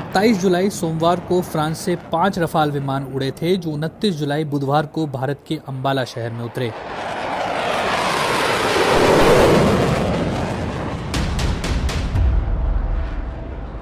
27 जुलाई सोमवार को फ्रांस से 5 रफाल विमान उड़े थे जो 29 जुलाई बुधवार को भारत के अंबाला शहर में उतरे।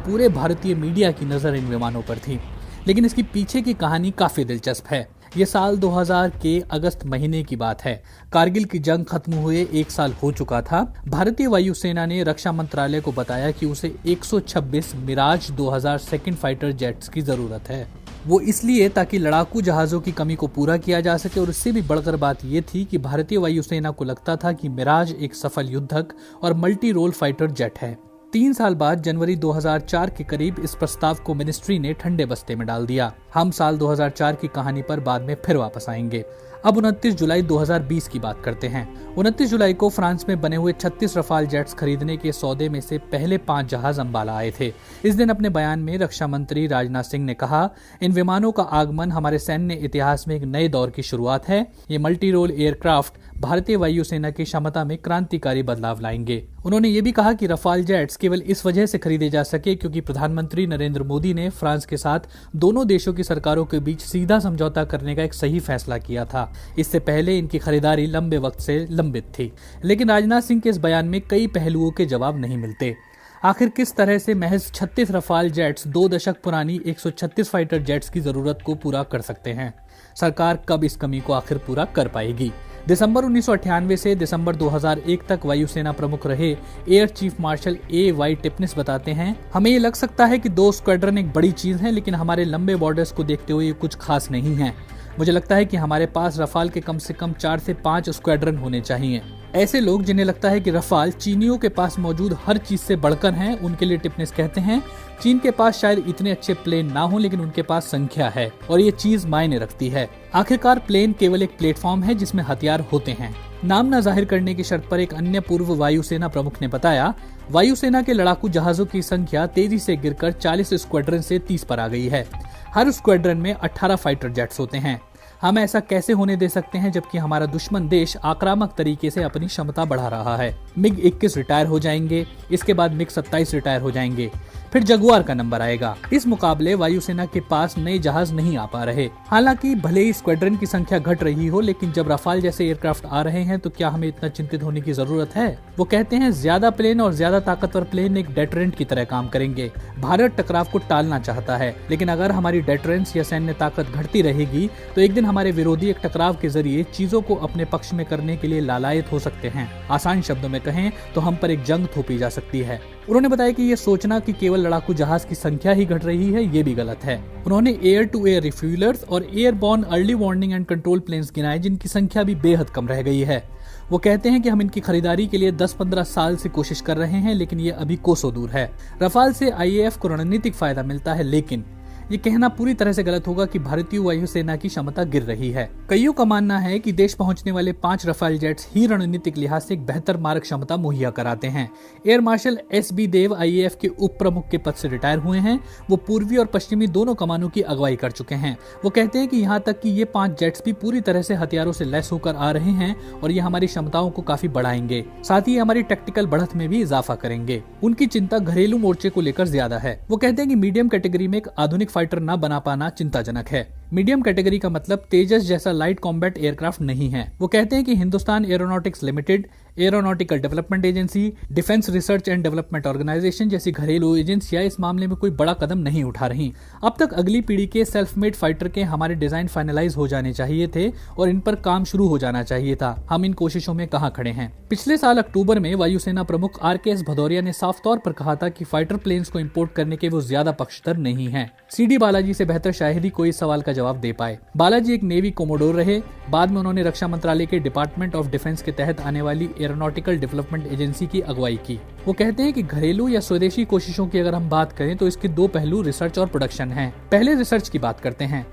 पूरे भारतीय मीडिया की नजर इन विमानों पर थी, लेकिन इसकी पीछे की कहानी काफी दिलचस्प है। ये साल 2000 के अगस्त महीने की बात है। कारगिल की जंग खत्म हुए 1 साल हो चुका था। भारतीय वायुसेना ने रक्षा मंत्रालय को बताया कि उसे 126 मिराज 2000 सेकंड फाइटर जेट्स की जरूरत है। वो इसलिए ताकि लड़ाकू जहाजों की कमी को पूरा किया जा सके, और इससे भी बढ़कर बात यह थी कि भारतीय वायुसेना को लगता था कि मिराज एक सफल युद्धक और मल्टी रोल फाइटर जेट है। 3 साल बाद जनवरी 2004 के करीब इस प्रस्ताव को मिनिस्ट्री ने ठंडे बस्ते में डाल दिया। हम साल 2004 की कहानी पर बाद में फिर वापस आएंगे। अब 29 जुलाई 2020 की बात करते हैं। 29 जुलाई को फ्रांस में बने हुए 36 रफाल जेट्स खरीदने के सौदे में से पहले 5 जहाज अंबाला आए थे। इस दिन अपने बयान में रक्षा मंत्री राजनाथ सिंह ने कहा, इन विमानों का आगमन हमारे सैन्य इतिहास में एक नए दौर की शुरुआत है। ये मल्टी रोल एयरक्राफ्ट भारतीय वायुसेना की क्षमता में क्रांतिकारी बदलाव लाएंगे। उन्होंने ये भी कहा कि रफाल जेट्स केवल इस वजह से खरीदे जा सके क्योंकि प्रधानमंत्री नरेंद्र मोदी ने फ्रांस के साथ दोनों देशों की सरकारों के बीच सीधा समझौता करने का एक सही फैसला किया था। इससे पहले इनकी खरीदारी लंबे वक्त से लंबित थी। लेकिन राजनाथ सिंह के इस बयान में कई पहलुओं के जवाब नहीं मिलते। आखिर किस तरह से महज 36 रफाल जेट्स 2 दशक पुरानी 136 फाइटर जेट्स की जरूरत को पूरा कर सकते हैं? सरकार कब इस कमी को आखिर पूरा कर पाएगी? दिसंबर 1998 से दिसंबर 2001 तक वायुसेना प्रमुख रहे air chief marshal A.Y. Tipnis बताते हैं, हमें ये लग सकता है कि 2 स्क्वाड्रन एक बड़ी चीज है, लेकिन हमारे लंबे बॉर्डर्स को देखते हुए ये कुछ खास नहीं है। मुझे लगता है कि हमारे पास रफाल के कम से कम 4 से 5 स्क्वाड्रन होने चाहिए। ऐसे लोग जिन्हें लगता है कि रफाल चीनियों के पास मौजूद हर चीज से बढ़कर हैं, उनके लिए टिपनिस कहते हैं, चीन के पास शायद इतने अच्छे प्लेन ना हो, लेकिन उनके पास संख्या है और ये चीज मायने रखती है। आखिरकार प्लेन केवल एक प्लेटफॉर्म है जिसमें हथियार होते हैं। नाम न जाहिर करने की शर्त पर एक अन्य पूर्व वायुसेना प्रमुख ने बताया, वायुसेना के लड़ाकू जहाजों की संख्या तेजी से गिरकर 40 स्क्वाड्रन से 30 पर आ गई है। हर स्क्वाड्रन में 18 फाइटर जेट्स होते हैं। हम ऐसा कैसे होने दे सकते हैं जबकि हमारा दुश्मन देश आक्रामक तरीके से अपनी क्षमता बढ़ा रहा है? मिग 21 रिटायर हो जाएंगे, इसके बाद मिग 27 रिटायर हो जाएंगे, फिर जगुआर का नंबर आएगा। इस मुकाबले वायुसेना के पास नए जहाज नहीं आ पा रहे। हालांकि भले ही स्क्वाड्रन की संख्या घट रही हो, लेकिन जब रफाल जैसे एयरक्राफ्ट आ रहे हैं तो क्या हमें इतना चिंतित होने की जरूरत है? वो कहते हैं, ज्यादा प्लेन और ज्यादा ताकतवर प्लेन एक डेटरेंट की तरह काम करेंगे। भारत टकराव को टालना चाहता है, लेकिन अगर हमारी डेटरेंस या सैन्य ताकत घटती रहेगी तो एक दिन हमारे विरोधी एक टकराव के जरिए चीजों को अपने पक्ष में करने के लिए लालायित हो सकते हैं। आसान शब्दों में कहें तो हम पर एक जंग थोपी जा सकती है। उन्होंने बताया कि ये सोचना कि केवल लड़ाकू जहाज की संख्या ही घट रही है, ये भी गलत है। उन्होंने एयर टू एयर रिफ्यूलर्स और airborne early warning and control planes गिनाए, जिनकी संख्या भी बेहद कम रह गई है। वो कहते हैं कि हम इनकी खरीदारी के लिए 10-15 साल से कोशिश कर रहे हैं, लेकिन ये अभी कोसों दूर है। रफाल से IAF को रणनीतिक फायदा मिलता है, लेकिन ये कहना पूरी तरह से गलत होगा कि भारतीय वायुसेना की क्षमता गिर रही है। कईयों का मानना है कि देश पहुंचने वाले 5 रफाल जेट्स ही रणनीतिक लिहाज से एक बेहतर मारक क्षमता मुहैया कराते हैं। Air marshal S.B. देव IAF के उप प्रमुख के पद से रिटायर हुए हैं। वो पूर्वी और पश्चिमी दोनों कमानों की अगुवाई कर चुके हैं। वो कहते हैं कि यहाँ तक कि ये 5 जेट्स भी पूरी तरह से हथियारों से लैस होकर आ रहे हैं और ये हमारी क्षमताओं को काफी बढ़ाएंगे, साथ ही हमारी टेक्टिकल बढ़त में भी इजाफा करेंगे। उनकी चिंता घरेलू मोर्चे को लेकर ज्यादा है। वो कहते हैं कि मीडियम कैटेगरी में एक आधुनिक फाइटर न बना पाना चिंताजनक है। मीडियम कैटेगरी का मतलब तेजस जैसा लाइट कॉम्बैट एयरक्राफ्ट नहीं है। वो कहते हैं कि Hindustan aeronautics limited, aeronautical development agency, defence research and development organisation जैसी घरेलू एजेंसियां इस मामले में कोई बड़ा कदम नहीं उठा रही। अब तक अगली पीढ़ी के सेल्फ मेड फाइटर के हमारे डिजाइन फाइनलाइज हो जाने चाहिए थे और इन पर काम शुरू हो जाना चाहिए था। हम इन कोशिशों में कहां खड़े हैं? पिछले साल अक्टूबर में वायुसेना प्रमुख RKS भदौरिया ने साफ तौर पर कहा था कि फाइटर प्लेन्स को इंपोर्ट करने के वो ज्यादा पक्षधर नहीं है। CD बालाजी से बेहतर शायद ही कोई सवाल का जवाब दे पाए। बालाजी एक नेवी कोमोडोर रहे। बाद में उन्होंने रक्षा मंत्रालय के डिपार्टमेंट ऑफ डिफेंस के तहत आने वाली एरोनॉटिकल डेवलपमेंट एजेंसी की अगुवाई की। वो कहते हैं कि घरेलू या स्वदेशी कोशिशों की अगर हम बात करें तो इसके 2 पहलू रिसर्च और प्रोडक्शन हैं। पहले रिसर्च की बात करते हैं।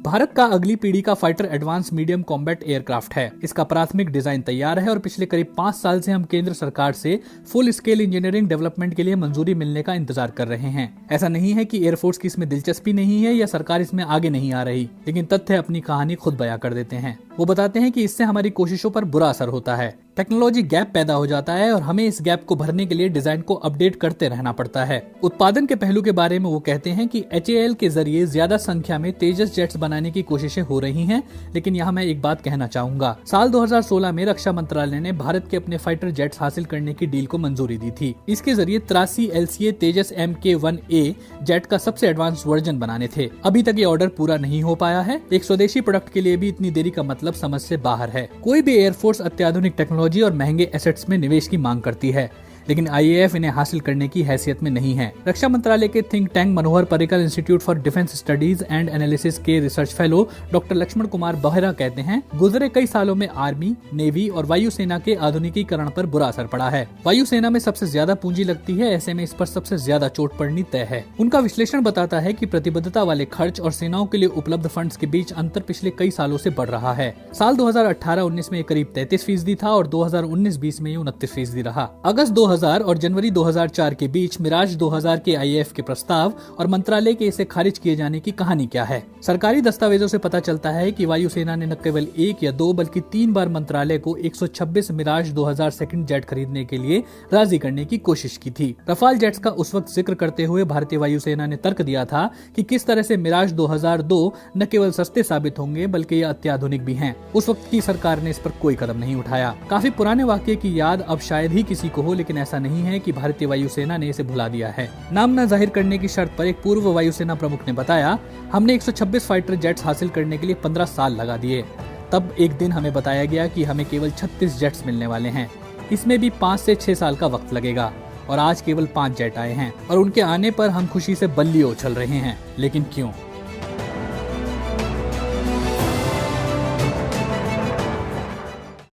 भारत का अगली पीढ़ी का fighter advance medium combat aircraft है। इसका प्राथमिक डिजाइन तैयार है और पिछले करीब 5 साल से हम केंद्र सरकार से फुल स्केल इंजीनियरिंग डेवलपमेंट के लिए मंजूरी मिलने का इंतजार कर रहे हैं। ऐसा नहीं है कि एयरफोर्स की इसमें दिलचस्पी नहीं है या सरकार इसमें आगे नहीं आ रही, लेकिन तथ्य अपनी कहानी खुद बयां कर देते हैं। वो बताते हैं कि इससे हमारी कोशिशों पर बुरा असर होता है, टेक्नोलॉजी गैप पैदा हो जाता है और हमें इस गैप को भरने के लिए डिजाइन को अपडेट करते रहना पड़ता है। उत्पादन के पहलू के बारे में वो कहते हैं कि HAL के जरिए ज्यादा संख्या में तेजस जेट्स बनाने की कोशिशें हो रही हैं, लेकिन यहाँ मैं एक बात कहना चाहूंगा। साल 2016 में रक्षा मंत्रालय ने भारत के अपने फाइटर जेट्स हासिल करने की डील को मंजूरी दी थी। इसके जरिए 83 LCA तेजस MK-1A जेट का सबसे एडवांस वर्जन बनाने थे। अभी तक ये ऑर्डर पूरा नहीं हो पाया है। एक स्वदेशी प्रोडक्ट के लिए भी इतनी देरी का मतलब समझ से बाहर है। कोई भी एयरफोर्स अत्याधुनिक टेक्नोलॉजी और महंगे एसेट्स में निवेश की मांग करती है, लेकिन IAF इन्हें हासिल करने की हैसियत में नहीं है। रक्षा मंत्रालय के think tank Manohar Parrikar institute for defence studies and analysis के research fellow doctor Lakshman Kumar Behera कहते हैं, गुजरे कई सालों में आर्मी, नेवी और वायुसेना के आधुनिकीकरण पर बुरा असर पड़ा है। वायुसेना में सबसे ज्यादा पूंजी लगती है, ऐसे में इस पर सबसे ज्यादा चोट पड़नी तय है। उनका विश्लेषण बताता है कि प्रतिबद्धता वाले खर्च और सेनाओं के लिए उपलब्ध फंड्स के बीच अंतर पिछले कई सालों से बढ़ रहा है। साल 2018-19 में करीब 33% था और 2019-20 में 29% रहा। अगस्त 2000 और जनवरी 2004 के बीच मिराज 2000 के IAF के प्रस्ताव और मंत्रालय के इसे खारिज किए जाने की कहानी क्या है। सरकारी दस्तावेजों से पता चलता है कि वायुसेना ने न केवल 1 या 2 बल्कि 3 बार मंत्रालय को 126 मिराज 2000 सेकंड जेट खरीदने के लिए राजी करने की कोशिश की थी। रफाल जेट्स का उस वक्त जिक्र करते हुए भारतीय वायुसेना ने तर्क दिया था कि किस तरह से मिराज 2002 न केवल सस्ते साबित होंगे बल्कि ये अत्याधुनिक भी हैं। उस वक्त की सरकार ने इस पर कोई कदम नहीं उठाया। काफी पुराने वाक्य की याद अब शायद ही किसी को हो, लेकिन ऐसा नहीं है कि भारतीय वायुसेना ने इसे भुला दिया है। नाम न जाहिर करने की शर्त पर एक पूर्व वायुसेना प्रमुख ने बताया, हमने 126 फाइटर जेट्स हासिल करने के लिए 15 साल लगा दिए। तब एक दिन हमें बताया गया कि हमें केवल 36 जेट्स मिलने वाले हैं, इसमें भी 5 से 6 साल का वक्त लगेगा और आज केवल 5 जेट आए हैं और उनके आने पर हम खुशी से बल्लियों उछल रहे हैं। लेकिन क्यों?